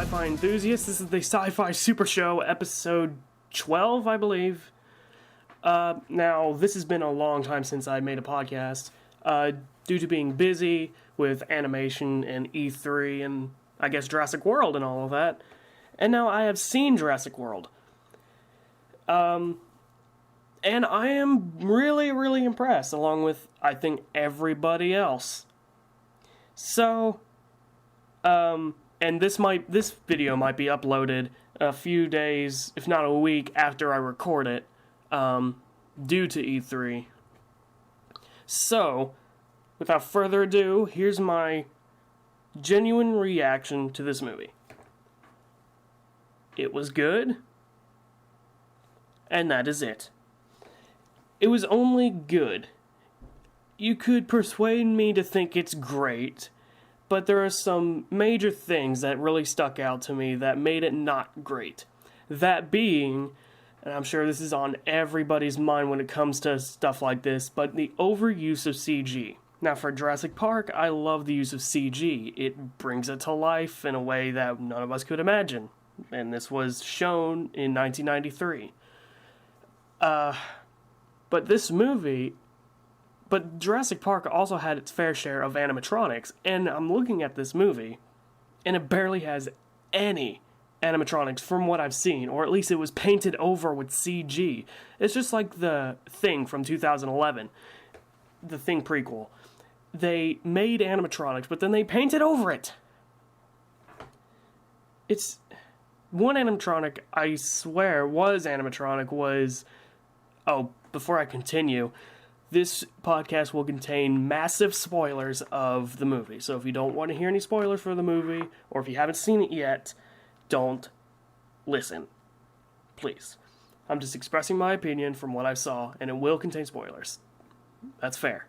sci-fi enthusiasts. This is the Sci-Fi Super Show, episode 12, I believe. Now, this has been a long time since I made a podcast, due to being busy with animation and E3 and, I guess, Jurassic World and all of that. And now I have seen Jurassic World. And I am really, really impressed, along with, I think, everybody else. So, and this video might be uploaded a few days, if not a week, after I record it, due to E3. So, without further ado, here's my genuine reaction to this movie. It was good, and that is it. It was only good. You could persuade me to think it's great, but there are some major things that really stuck out to me that made it not great. That being, and I'm sure this is on everybody's mind when it comes to stuff like this, but the overuse of CG. Now, for Jurassic Park, I love the use of CG. It brings it to life in a way that none of us could imagine. And this was shown in 1993. But this movie... But Jurassic Park also had its fair share of animatronics, and I'm looking at this movie, and it barely has any animatronics from what I've seen, or at least it was painted over with CG. It's just like The Thing from 2011, The Thing prequel. They made animatronics, but then they painted over it. It's... One animatronic, I swear, was animatronic, was... Oh, before I continue... This podcast will contain massive spoilers of the movie. So if you don't want to hear any spoilers for the movie, or if you haven't seen it yet, don't listen. Please. I'm just expressing my opinion from what I saw, and it will contain spoilers. That's fair.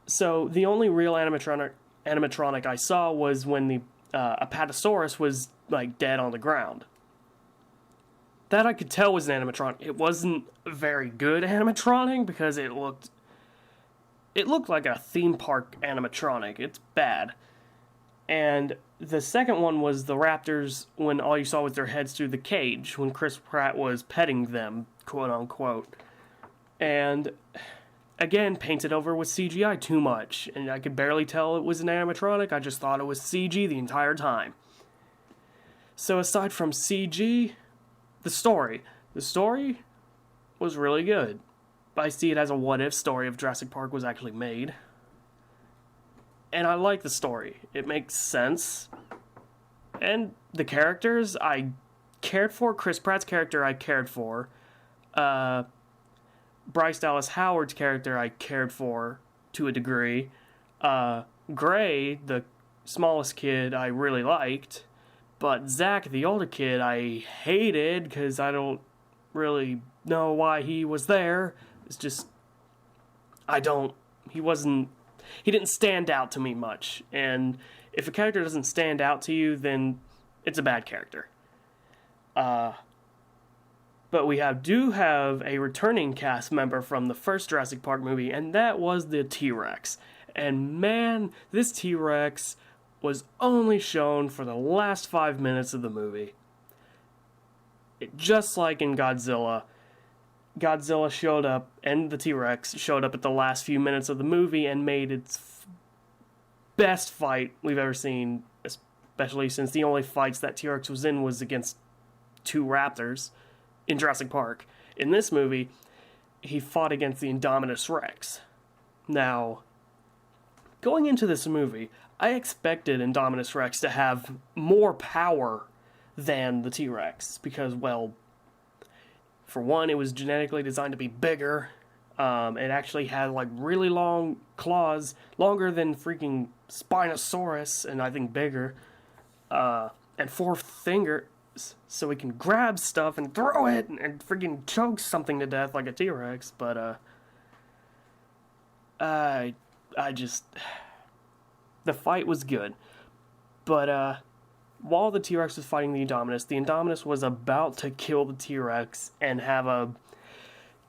So the only real animatronic I saw was when the Apatosaurus was like dead on the ground. That I could tell was an animatronic. It wasn't a very good animatronic because it looked like a theme park animatronic. It's bad. And the second one was the raptors when all you saw was their heads through the cage when Chris Pratt was petting them, quote unquote. And again, painted over with CGI too much. And I could barely tell it was an animatronic. I just thought it was CG the entire time. So aside from CG... The story was really good. I see it as a what-if story if Jurassic Park was actually made. And I like the story. It makes sense. And the characters I cared for. Chris Pratt's character I cared for. Bryce Dallas Howard's character I cared for to a degree. Gray, the smallest kid, I really liked. But Zach, the older kid, I hated because I don't really know why he was there. It's just, he didn't stand out to me much. And if a character doesn't stand out to you, then it's a bad character. But we do have a returning cast member from the first Jurassic Park movie, and that was the T-Rex. And man, this T-Rex... was only shown for the last 5 minutes of the movie. Just like in Godzilla showed up, and the T-Rex showed up at the last few minutes of the movie and made its best fight we've ever seen, especially since the only fights that T-Rex was in was against two raptors in Jurassic Park. In this movie, he fought against the Indominus Rex. Now, going into this movie, I expected Indominus Rex to have more power than the T-Rex because, well, for one, it was genetically designed to be bigger. It actually had, like, really long claws, longer than freaking Spinosaurus, and I think bigger, and 4 fingers, so it can grab stuff and throw it and freaking choke something to death like a T-Rex, but, I just... The fight was good, but while the T-Rex was fighting the Indominus was about to kill the T-Rex and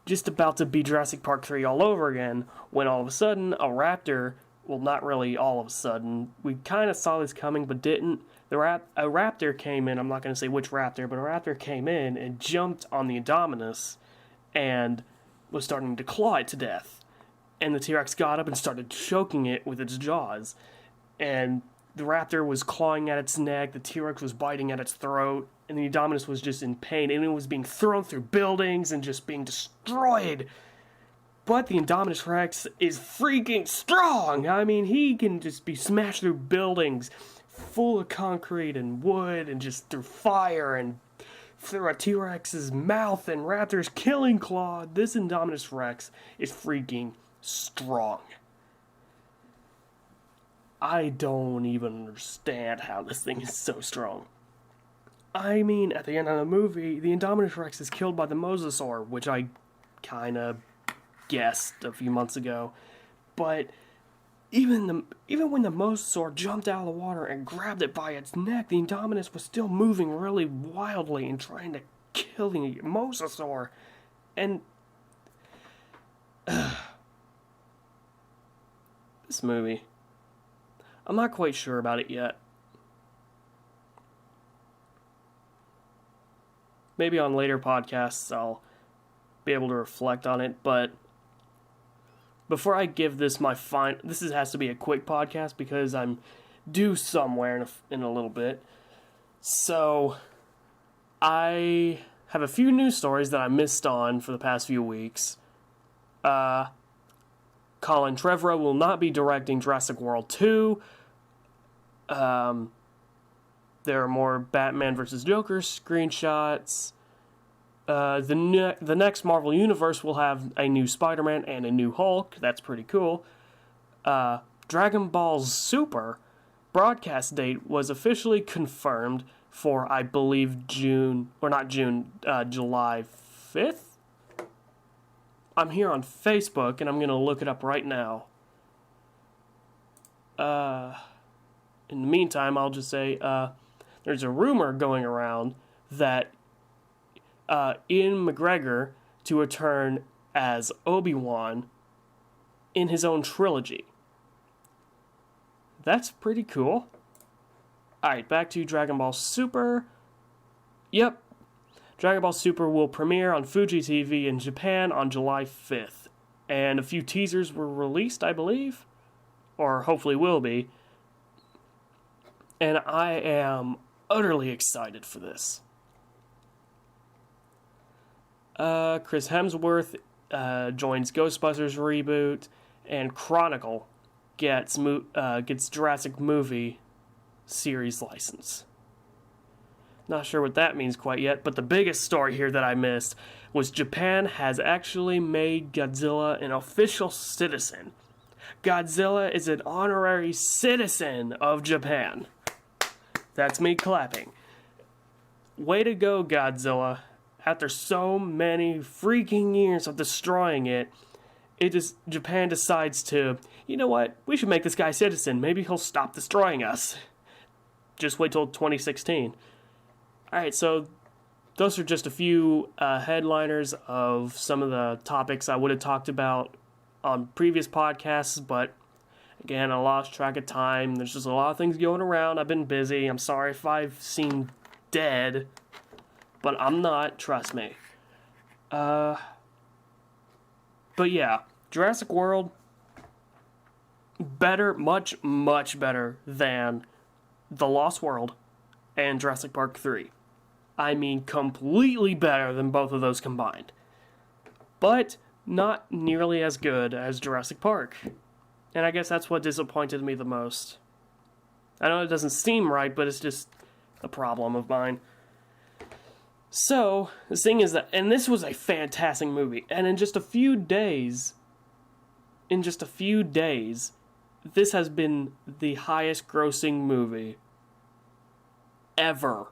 just about to be Jurassic Park 3 all over again, when all of a sudden a raptor Well, not really all of a sudden. We kind of saw this coming, but didn't. A raptor came in. I'm not going to say which raptor, but a raptor came in and jumped on the Indominus and was starting to claw it to death. And the T-Rex got up and started choking it with its jaws. And the raptor was clawing at its neck, the T-Rex was biting at its throat, and the Indominus was just in pain, and it was being thrown through buildings and just being destroyed. But the Indominus Rex is freaking strong! I mean, he can just be smashed through buildings full of concrete and wood and just through fire and through a T-Rex's mouth and Raptor's killing claw. This Indominus Rex is freaking strong. I don't even understand how this thing is so strong. I mean, at the end of the movie, the Indominus Rex is killed by the Mosasaur, which I kind of guessed a few months ago. But even when the Mosasaur jumped out of the water and grabbed it by its neck, the Indominus was still moving really wildly and trying to kill the Mosasaur. And this movie, I'm not quite sure about it yet. Maybe on later podcasts I'll be able to reflect on it, but before I give this this has to be a quick podcast because I'm due somewhere in a little bit. So I have a few news stories that I missed on for the past few weeks. Colin Trevorrow will not be directing Jurassic World 2. There are more Batman vs. Joker screenshots. The next Marvel Universe will have a new Spider-Man and a new Hulk. That's pretty cool. Dragon Ball Super broadcast date was officially confirmed for, I believe, July 5th? I'm here on Facebook, and I'm going to look it up right now. In the meantime, I'll just say, there's a rumor going around that Ian McGregor to return as Obi-Wan in his own trilogy. That's pretty cool. Alright, back to Dragon Ball Super. Yep. Dragon Ball Super will premiere on Fuji TV in Japan on July 5th. And a few teasers were released, I believe. Or hopefully will be. And I am utterly excited for this. Chris Hemsworth joins Ghostbusters reboot, and Chronicle gets Jurassic movie series license. Not sure what that means quite yet, but the biggest story here that I missed was Japan has actually made Godzilla an official citizen. Godzilla is an honorary citizen of Japan. That's me clapping. Way to go, Godzilla. After so many freaking years of destroying it, Japan decides to, you know what, we should make this guy citizen. Maybe he'll stop destroying us. Just wait till 2016. Alright, so those are just a few headliners of some of the topics I would have talked about on previous podcasts, but again, I lost track of time. There's just a lot of things going around. I've been busy. I'm sorry if I've seemed dead, but I'm not, trust me. But yeah, Jurassic World, better, much, much better than The Lost World and Jurassic Park 3. I mean, completely better than both of those combined. But not nearly as good as Jurassic Park. And I guess that's what disappointed me the most. I know it doesn't seem right, but it's just a problem of mine. So, the thing is that, and this was a fantastic movie, and in just a few days, this has been the highest grossing movie ever,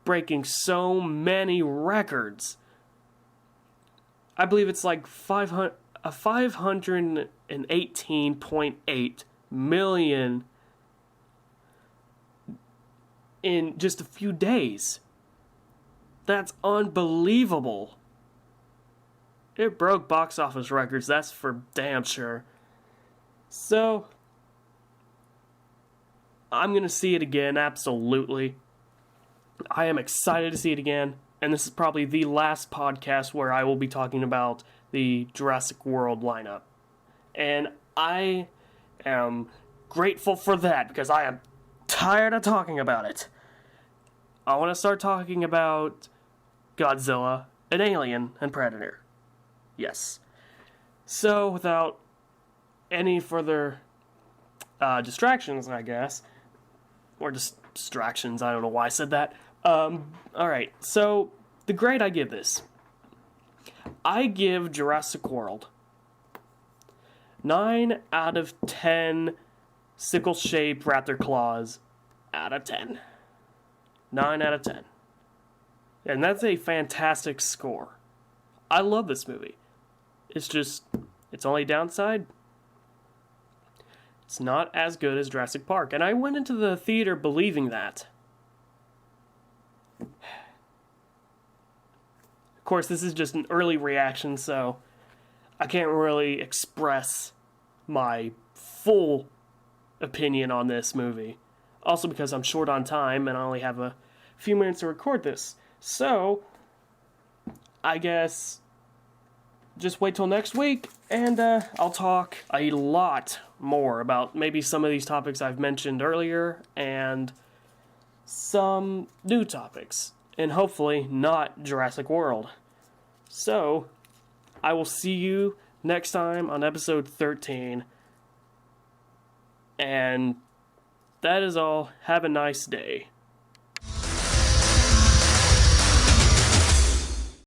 breaking so many records. I believe it's like 518.8 million in just a few days. That's unbelievable. It broke box office records, that's for damn sure. So, I'm going to see it again, absolutely. I am excited to see it again, and this is probably the last podcast where I will be talking about the Jurassic World lineup. And I am grateful for that, because I am tired of talking about it. I want to start talking about Godzilla, and Alien, and Predator. Yes. So, without any further distractions, I guess, or just distractions, I don't know why I said that. Alright, so, the grade I give this. I give Jurassic World 9 out of 10 sickle-shaped raptor claws out of 10. 9 out of 10. And that's a fantastic score. I love this movie. It's just, its only downside, it's not as good as Jurassic Park. And I went into the theater believing that. Of course, this is just an early reaction, so I can't really express my full opinion on this movie. Also because I'm short on time and I only have a few minutes to record this. So, I guess just wait till next week and I'll talk a lot more about maybe some of these topics I've mentioned earlier and some new topics. And hopefully not Jurassic World. So, I will see you next time on episode 13. And that is all. Have a nice day.